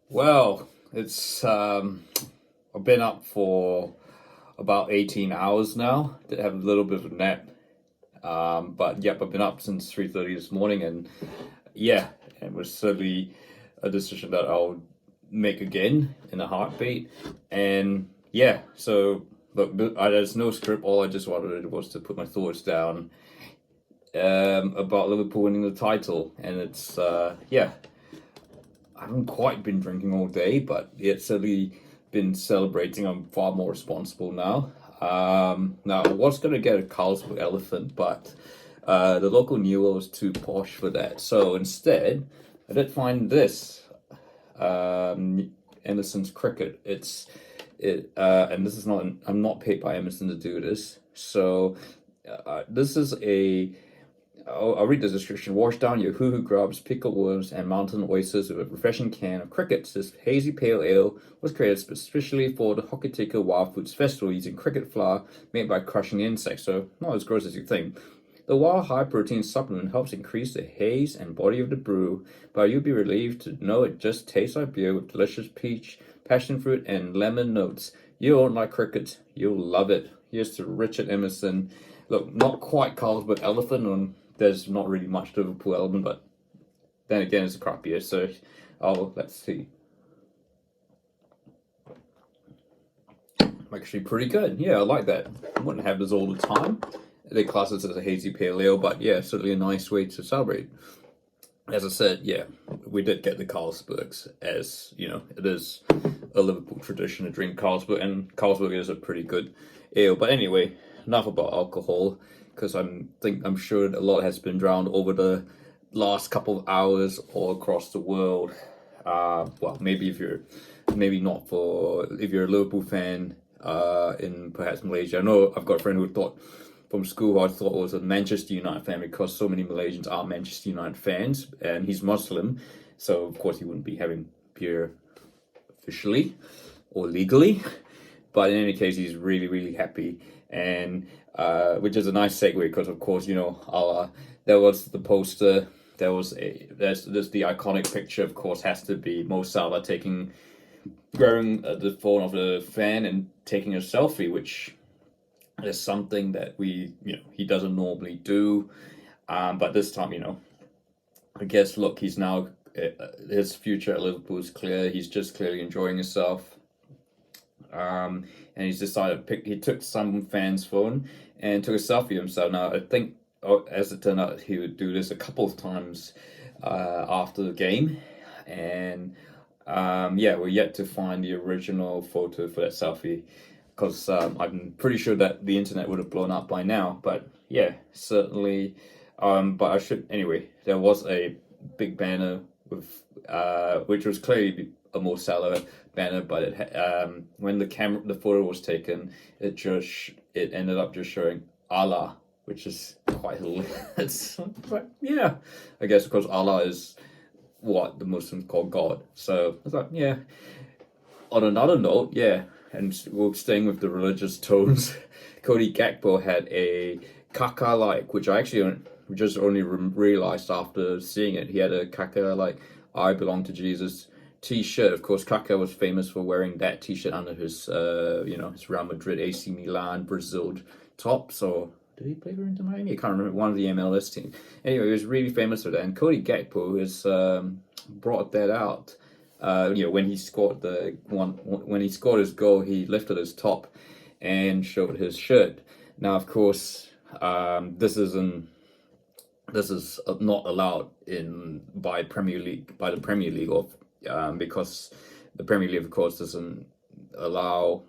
Well, it's I've been up for about 18 hours now. Did have a little bit of a nap. But yep, I've been up since 3:30 this morning, and yeah, it was certainly a decision that I'll make again in a heartbeat. And yeah, so look, there's no script. All I just wanted was to put my thoughts down about Liverpool winning the title, and it's yeah, I haven't quite been drinking all day, but it's certainly been celebrating. I'm far more responsible now. Now, I was going to get a Carlsberg Elephant, but the local Newell was too posh for that. So instead, I did find this Emerson's Cricket. And this is not. I'm not paid by Emerson to do this. So this is a I'll read the description. Wash down your hoo-hoo grubs, pickled worms, and mountain oysters with a refreshing can of crickets. This hazy pale ale was created specially for the Hokitika Wild Foods Festival using cricket flour made by crushing insects, so not as gross as you think. The wild high-protein supplement helps increase the haze and body of the brew, but you'll be relieved to know it just tastes like beer with delicious peach, passion fruit, and lemon notes. You won't like cricket, you'll love it. Here's to Richard Emerson. Look, not quite Carlsberg Elephant, and there's not really much Liverpool element, but then again, it's a crap beer, so let's see. Actually, pretty good. Yeah, I like that. I wouldn't have this all the time. They class it as a hazy pale ale, but yeah, certainly a nice way to celebrate. As I said, yeah, we did get the Carlsbergs, as you know, it is a Liverpool tradition to drink Carlsberg, and Carlsberg is a pretty good ale. But anyway, enough about alcohol, because I'm sure a lot has been drowned over the last couple of hours all across the world. Well, maybe not for if you're a Liverpool fan in perhaps Malaysia. I know I've got a friend who thought from school who I thought was a Manchester United fan because so many Malaysians are Manchester United fans, and he's Muslim, so of course he wouldn't be having beer officially or legally. But in any case, he's really, really happy, and which is a nice segue because, of course, there was the poster. There's the iconic picture. Of course, has to be Mo Salah wearing the phone of the fan and taking a selfie, which is something that he doesn't normally do. But this time, I guess look, he's now his future at Liverpool is clear. He's just clearly enjoying himself. And he's decided he took some fan's phone and took a selfie of himself. Now, I think, as it turned out, he would do this a couple of times after the game. And yeah, we're yet to find the original photo for that selfie because I'm pretty sure that the internet would have blown up by now. But yeah, certainly. But anyway, there was a big banner with which was clearly a Mo Salah banner, but when the photo was taken, it ended up just showing Allah, which is quite hilarious. But yeah, I guess because Allah is what the Muslims call God. So I was like, yeah. On another note, yeah, and we're staying with the religious tones. Cody Gakpo had a Kaka-like, which I actually just only realized after seeing it. He had a Kaka-like "I belong to Jesus" T-shirt. Of course, Kaka was famous for wearing that T-shirt under his, his Real Madrid, AC Milan, Brazil top. So did he play for Inter Miami? I can't remember. One of the MLS teams. Anyway, he was really famous for that. And Cody Gakpo has brought that out. When he scored when he scored his goal, he lifted his top and showed his shirt. Now, of course, this is not allowed by the Premier League because the Premier League, of course, doesn't allow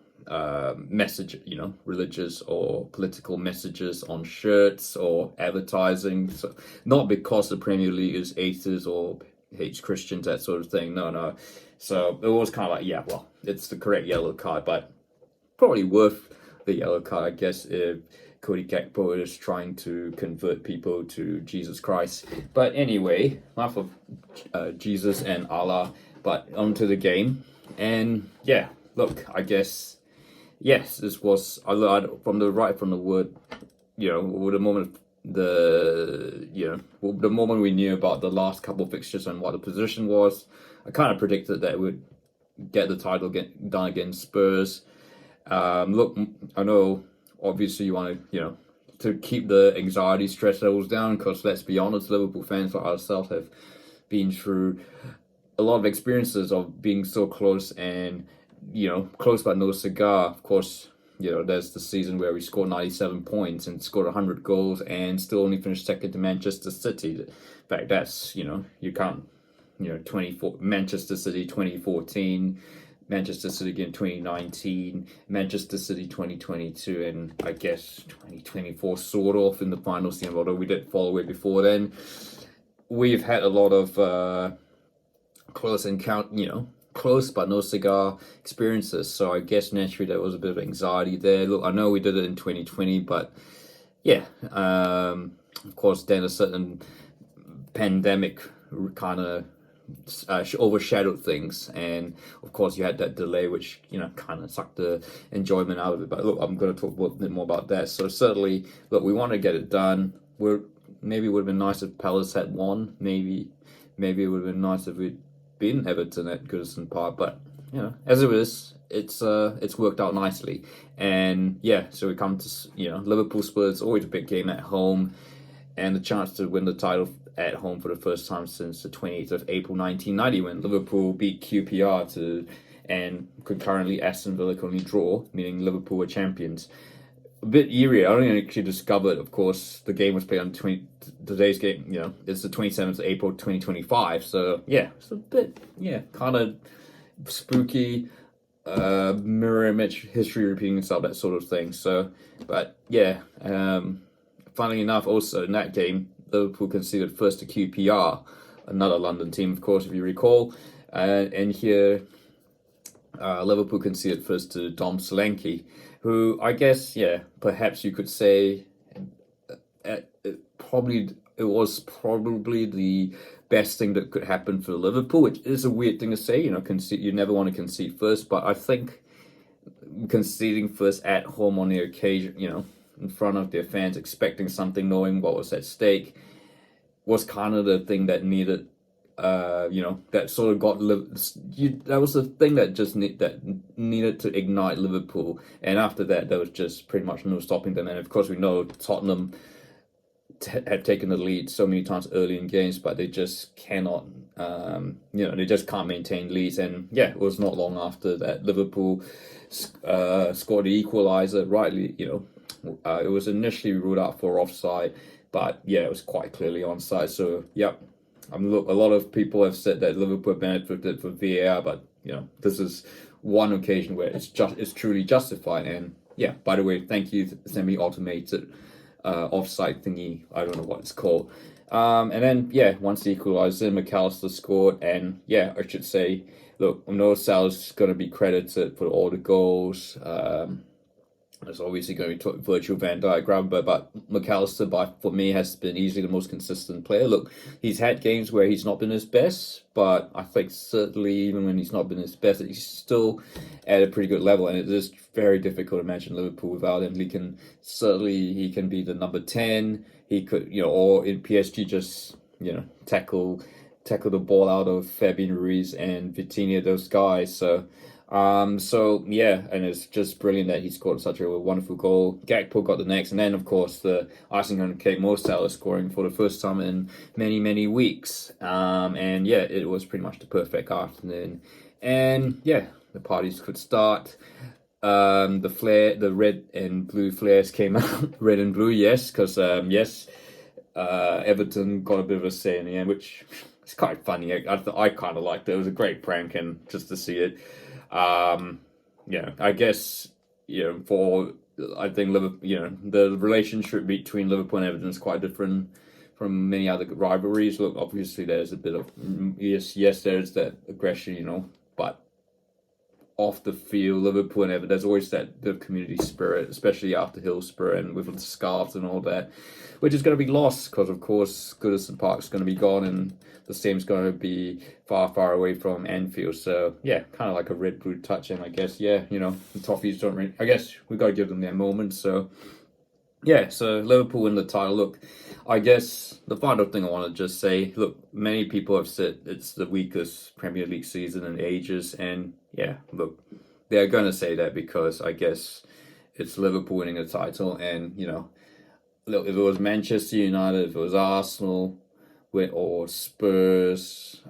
religious or political messages on shirts or advertising. So not because the Premier League is atheist or hates Christians, that sort of thing. No. So it was kind of like, yeah, well, it's the correct yellow card, but probably worth the yellow card, I guess, if Cody Gakpo is trying to convert people to Jesus Christ. But anyway, enough of Jesus and Allah, but onto the game. And yeah, look, I guess, yes, this was, from the word, with the moment the moment we knew about the last couple of fixtures and what the position was, I kind of predicted that we'd get the title done against Spurs. Look, I know obviously you want to keep the anxiety, stress levels down, because let's be honest, Liverpool fans like ourselves have been through a lot of experiences of being so close and close but no cigar. Of course, there's the season where we scored 97 points and scored 100 goals and still only finished second to Manchester City. In fact, that's you can't 24 Manchester City 2014. Manchester City again 2019, Manchester City 2022, and I guess 2024 sort of in the final season, although we did fall away before then. We've had a lot of close but no cigar experiences, so I guess naturally there was a bit of anxiety there. Look, I know we did it in 2020, but yeah, of course then a certain pandemic kind of overshadowed things, and of course you had that delay which kind of sucked the enjoyment out of it. But look, I'm going to talk a bit more about that. So certainly, look, we want to get it done. Maybe it would have been nice if Palace had won. Maybe it would have been nice if we'd beaten Everton at Goodison Park. But as it is, it's worked out nicely. And yeah, so we come to Liverpool Spurs, always a big game at home, and the chance to win the title at home for the first time since the 28th of April 1990, when Liverpool beat QPR and concurrently Aston Villa could only draw, meaning Liverpool were champions. A bit eerie. I only actually discovered, of course, the game was played on today's game. It's the 27th of April 2025. So yeah, it's a bit kind of spooky, mirror image, history repeating itself, that sort of thing. So, but yeah, funnily enough, also in that game, Liverpool conceded first to QPR, another London team, of course, if you recall. And here, Liverpool conceded first to Dom Solanke, who I guess, perhaps you could say, it was probably the best thing that could happen for Liverpool, which is a weird thing to say. You never want to concede first, but I think conceding first at home on the occasion, in front of their fans, expecting something, knowing what was at stake, was kind of the thing that needed, that sort of got that was the thing that just needed to ignite Liverpool. And after that, there was just pretty much no stopping them. And of course, we know Tottenham have taken the lead so many times early in games, but they just cannot, they just can't maintain leads. And yeah, it was not long after that Liverpool scored the equalizer. Rightly, it was initially ruled out for offside, but yeah, it was quite clearly onside. So yeah, look, a lot of people have said that Liverpool benefited from VAR, but this is one occasion where it's truly justified. And yeah, by the way, thank you, semi-automated offside thingy. I don't know what it's called. And then once the equalizer, McAllister scored, and yeah, I should say, look, I know Sal's going to be credited for all the goals. There's obviously going to be Virgil van Dijk, but McAllister, for me, has been easily the most consistent player. Look, he's had games where he's not been his best, but I think certainly even when he's not been his best, he's still at a pretty good level, and it is very difficult to imagine Liverpool without him. He can be the number 10. He could, or in PSG just, tackle the ball out of Fabian Ruiz and Vitinha, those guys. So yeah, and it's just brilliant that he scored such a wonderful goal. Gakpo got the next, and then of course the icing on the cake, Mo Salah scoring for the first time in many weeks. And yeah, it was pretty much the perfect afternoon, and yeah, the parties could start. The red and blue flares came out. Red and blue, yes, because Everton got a bit of a say in the end, which is quite funny. I kind of liked it. It was a great prank, and just to see it. I guess, I think Liverpool, the relationship between Liverpool and Everton is quite different from many other rivalries. Look, obviously there's a bit of, yes, there's that aggression, but off the field, Liverpool and Everton, there's always that bit of community spirit, especially after Hillsborough and with the scarves and all that, which is going to be lost because, of course, Goodison Park's going to be gone and the stame's going to be far away from Anfield. So, yeah, kind of like a red-blue touch. And I guess, the Toffees don't really... I guess we've got to give them their moment. So, yeah, so Liverpool win the title. Look, I guess the final thing I want to just say, look, many people have said it's the weakest Premier League season in ages, and yeah, look, they're going to say that because I guess it's Liverpool winning the title, and look, if it was Manchester United, if it was Arsenal, or Spurs,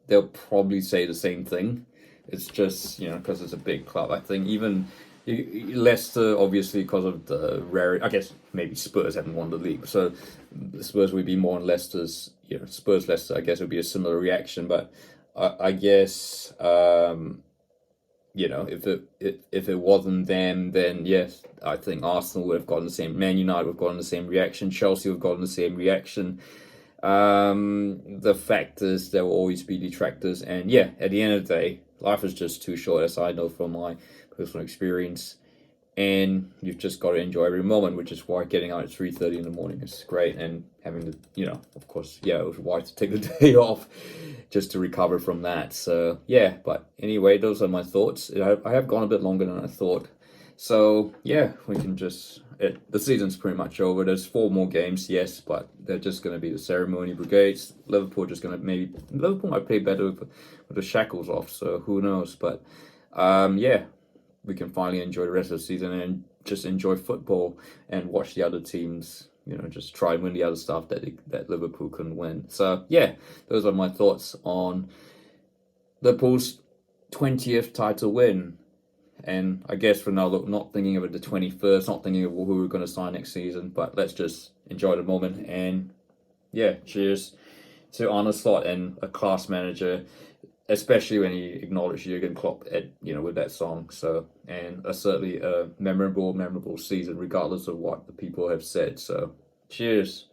they'll probably say the same thing. It's just because it's a big club. I think even Leicester, obviously because of the rare. I guess maybe Spurs haven't won the league, so Spurs would be more on Leicester's. Spurs Leicester. I guess it would be a similar reaction, but I guess if it wasn't them, then yes, I think Arsenal would have gotten the same. Man United would have gotten the same reaction. Chelsea would have gotten the same reaction. The fact is, there will always be detractors, and yeah, at the end of the day, life is just too short, as I know from my personal experience, and you've just got to enjoy every moment, which is why getting out at 3:30 in the morning is great, and having to, of course, yeah, it was why to take the day off just to recover from that. So yeah, but anyway, those are my thoughts. I have gone a bit longer than I thought. So yeah, we can just the season's pretty much over. There's 4 more games, yes, but they're just going to be the ceremony brigades. Liverpool might play better with the shackles off. So who knows? But yeah, we can finally enjoy the rest of the season and just enjoy football and watch the other teams. Just try and win the other stuff that Liverpool couldn't win. So yeah, those are my thoughts on Liverpool's 20th title win. And I guess for now, look, not thinking of it the 21st, not thinking of who we're going to sign next season, but let's just enjoy the moment. And yeah, cheers to Arne Slot and a class manager, especially when he acknowledged Jurgen Klopp with that song. So, and certainly a memorable season, regardless of what the people have said. So, cheers.